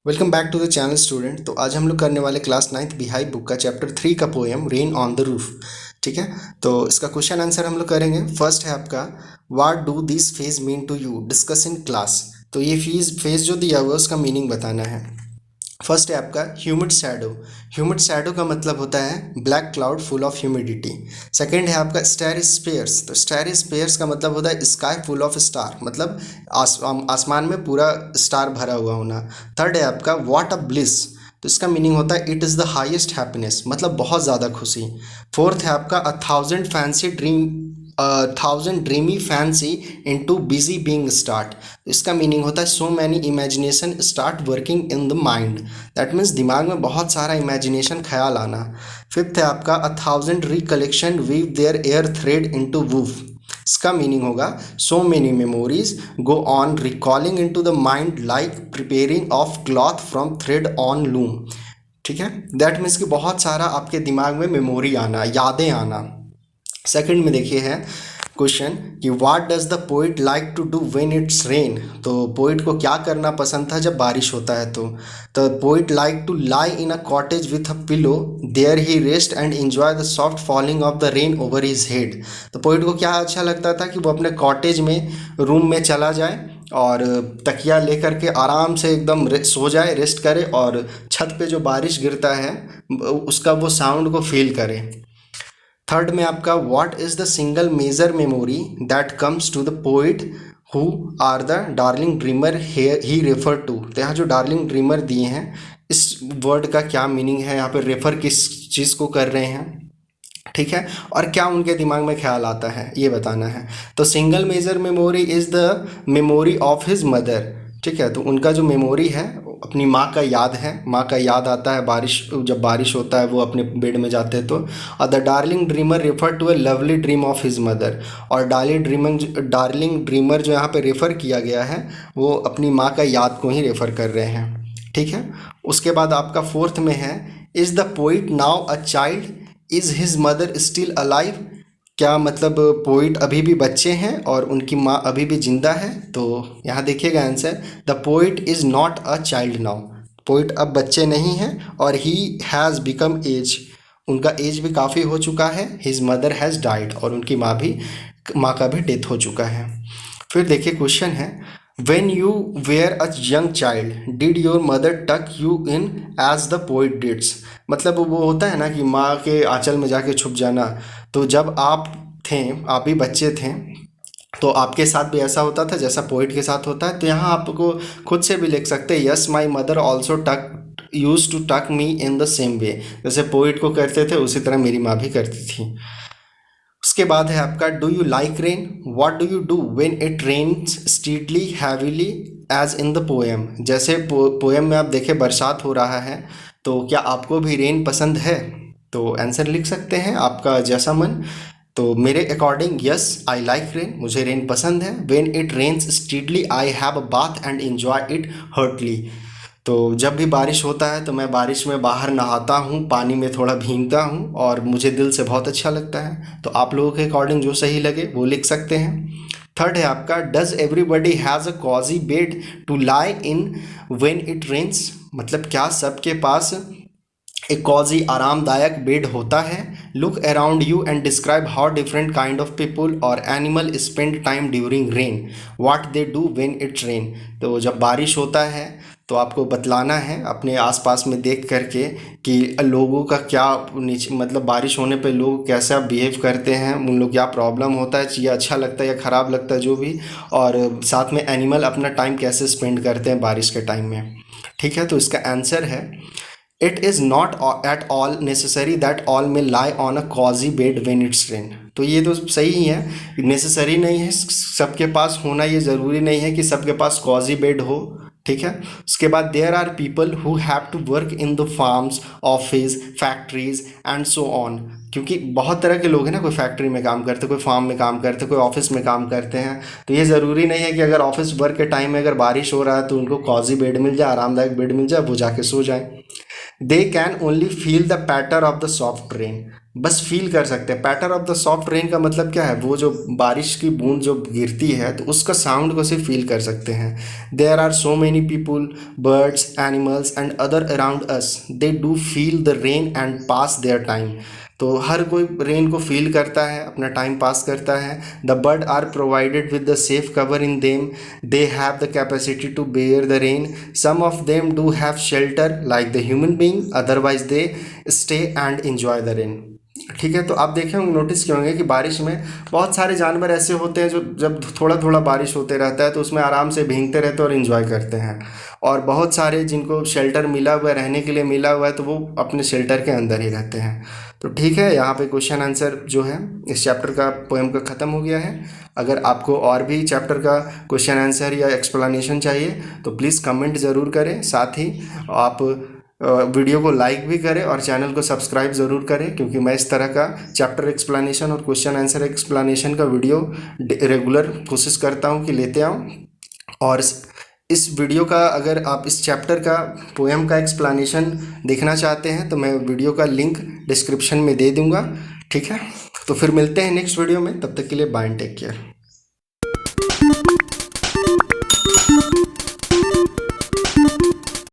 Welcome back to the channel student. तो आज हम लोग करने वाले क्लास 9th बिहाई बुक का चैप्टर 3 का poem rain on the roof. ठीक है, तो इसका क्वेश्चन आंसर हम लोग करेंगे। फर्स्ट है आपका, what do this phrase mean to you, discuss in class. तो ये फेज जो दिया हुआ है उसका मीनिंग बताना है। फर्स्ट है आपका ह्यूमिड शैडो। ह्यूमिड शैडो का मतलब होता है black cloud full of humidity. Second है आपका स्टेरिस्फेयर्स। तो स्टेरिस्फेयर्स का मतलब होता है स्काई फुल ऑफ स्टार, मतलब आसमान में पूरा स्टार भरा हुआ होना। थर्ड है आपका व्हाट अ ब्लिस। तो इसका मीनिंग होता है it is the highest happiness, मतलब बहुत ज़्यादा खुशी। फोर्थ है आपका a thousand fancy dream, thousand dreamy fancy into busy being start. इसका मीनिंग होता है so many imagination start working in the mind. That means दिमाग में बहुत सारा इमेजिनेशन, ख्याल आना। फिफ्थ है आपका a thousand recollection weave their air thread into woof. इसका मीनिंग होगा so many memories go on recalling into the mind like preparing of cloth from thread on loom. ठीक है, दैट मीन्स कि बहुत सारा आपके दिमाग में मेमोरी आना, यादें आना। सेकंड में देखिए है क्वेश्चन कि what does the poet like to do when it's rain. तो पोइट को क्या करना पसंद था जब बारिश होता है। तो poet like to lie in a cottage with a pillow, there he rest and enjoy the soft falling of the rain over his head. तो पोइट को क्या अच्छा लगता था कि वो अपने कॉटेज में, रूम में चला जाए और तकिया लेकर के आराम से एकदम सो जाए, रेस्ट करे और छत पे जो बारिश गिरता है उसका वो साउंड को फील करे। थर्ड में आपका what is the single major memory that comes to the poet who are the darling dreamer he refer to. तो यहाँ जो डार्लिंग ड्रीमर दिए हैं, इस वर्ड का क्या मीनिंग है, यहाँ पे रेफर किस चीज़ को कर रहे हैं, ठीक है, और क्या उनके दिमाग में ख्याल आता है ये बताना है। तो single major memory is the memory of his mother. ठीक है, तो उनका जो मेमोरी है अपनी माँ का याद है, माँ का याद आता है बारिश, जब बारिश होता है वो अपने बेड में जाते हैं तो। और the darling dreamer refer to a lovely dream of his mother. और डार्लिंग ड्रीमर जो यहाँ पे रेफ़र किया गया है वो अपनी माँ का याद को ही रेफ़र कर रहे हैं। ठीक है, उसके बाद आपका फोर्थ में है is the poet now a child, is his mother still alive. क्या मतलब पोइट अभी भी बच्चे हैं और उनकी माँ अभी भी जिंदा है। तो यहाँ देखिएगा answer, the poet is not a child now. Poet अब बच्चे नहीं हैं और ही हैज़ बिकम एज, उनका एज भी काफ़ी हो चुका है। हिज मदर हैज़ डाइड, और उनकी माँ का भी डेथ हो चुका है। फिर देखिए क्वेश्चन है when you were a young child did your mother tuck you in as the poet did. मतलब वो होता है ना कि माँ के आंचल में जाके छुप जाना। तो जब आप थे, आप भी बच्चे थे, तो आपके साथ भी ऐसा होता था जैसा पोइट के साथ होता है। तो यहाँ आपको खुद से भी लिख सकते हैं यस माई मदर ऑल्सो टक यूज टू टक मी इन द सेम वे। जैसे पोइट को करते थे उसी तरह मेरी माँ भी करती थी। उसके बाद है आपका do you like rain, what do you do when it rains steadily heavily as in the poem. जैसे पोएम में आप देखें बरसात हो रहा है, तो क्या आपको भी रेन पसंद है। तो आंसर लिख सकते हैं आपका जैसा मन। तो मेरे according yes I like rain, मुझे रेन पसंद है। When it rains steadily I have a bath and enjoy it heartily. तो जब भी बारिश होता है तो मैं बारिश में बाहर नहाता हूँ, पानी में थोड़ा भीगता हूँ और मुझे दिल से बहुत अच्छा लगता है। तो आप लोगों के अकॉर्डिंग जो सही लगे वो लिख सकते हैं। थर्ड है आपका does everybody has a cosy bed to lie in when it rains. मतलब क्या सबके पास एक कॉजी आरामदायक बेड होता है। Look around you and describe how different kind of people और animal spend time during rain, what they do when it's rain. तो जब बारिश होता है तो आपको बतलाना है अपने आसपास में देख करके कि लोगों का क्या नीचे, मतलब बारिश होने पे लोग कैसा बिहेव करते हैं, उन लोग क्या प्रॉब्लम होता है, या अच्छा लगता है या ख़राब लगता है जो भी। और साथ में एनिमल अपना टाइम कैसे स्पेंड करते हैं बारिश के टाइम में। ठीक है, तो इसका आंसर है it is not at all necessary that all men lie on a cosy bed when it's rain. तो ये तो सही ही है, नेसेसरी नहीं है सबके पास होना, ये ज़रूरी नहीं है कि सबके पास कॉजी बेड हो। ठीक है, उसके बाद there are people who have to work in the farms, office, factories and so on. क्योंकि बहुत तरह के लोग हैं ना, कोई फैक्ट्री में काम करते, कोई फार्म में काम करते, कोई ऑफिस में काम करते हैं। तो ये ज़रूरी नहीं है कि अगर ऑफिस वर्क के टाइम में अगर बारिश हो रहा है तो उनको कॉजी बेड मिल जाए, आरामदायक बेड मिल जाए, वो जाके सो जाए। They can only feel the patter of the soft rain. बस फील कर सकते हैं। Patter of the soft rain का मतलब क्या है, वो जो बारिश की बूंद जो गिरती है तो उसका साउंड को सिर्फ फील कर सकते हैं। There are so many people, birds, animals and other around us, they do feel the rain and pass their time. तो हर कोई रेन को फील करता है, अपना टाइम पास करता है। The bird are provided with the safe cover in them, they have the capacity to bear the rain, some of them do have shelter like the human being, otherwise they stay and enjoy the rain. ठीक है, तो आप देखे होंगे, notice किए होंगे कि बारिश में बहुत सारे जानवर ऐसे होते हैं जो जब थोड़ा थोड़ा बारिश होते रहता है तो उसमें आराम से भीगते रहते हैं और इन्जॉय करते हैं, और बहुत सारे जिनको शेल्टर मिला हुआ है, रहने के लिए मिला हुआ है, तो वो अपने शेल्टर के अंदर ही रहते हैं। तो ठीक है, यहाँ पे क्वेश्चन आंसर जो है इस चैप्टर का, पोएम का ख़त्म हो गया है। अगर आपको और भी चैप्टर का क्वेश्चन आंसर या एक्सप्लेनेशन चाहिए तो प्लीज़ कमेंट ज़रूर करें। साथ ही आप वीडियो को लाइक भी करें और चैनल को सब्सक्राइब ज़रूर करें, क्योंकि मैं इस तरह का चैप्टर एक्सप्लेनेशन और क्वेश्चन आंसर एक्सप्लेनेशन का वीडियो रेगुलर कोशिश करता हूं कि लेते आऊं। और इस वीडियो का, अगर आप इस चैप्टर का पोएम का एक्सप्लेनेशन देखना चाहते हैं तो मैं वीडियो का लिंक डिस्क्रिप्शन में दे दूँगा। ठीक है, तो फिर मिलते हैं नेक्स्ट वीडियो में, तब तक के लिए बाय एंड टेक केयर।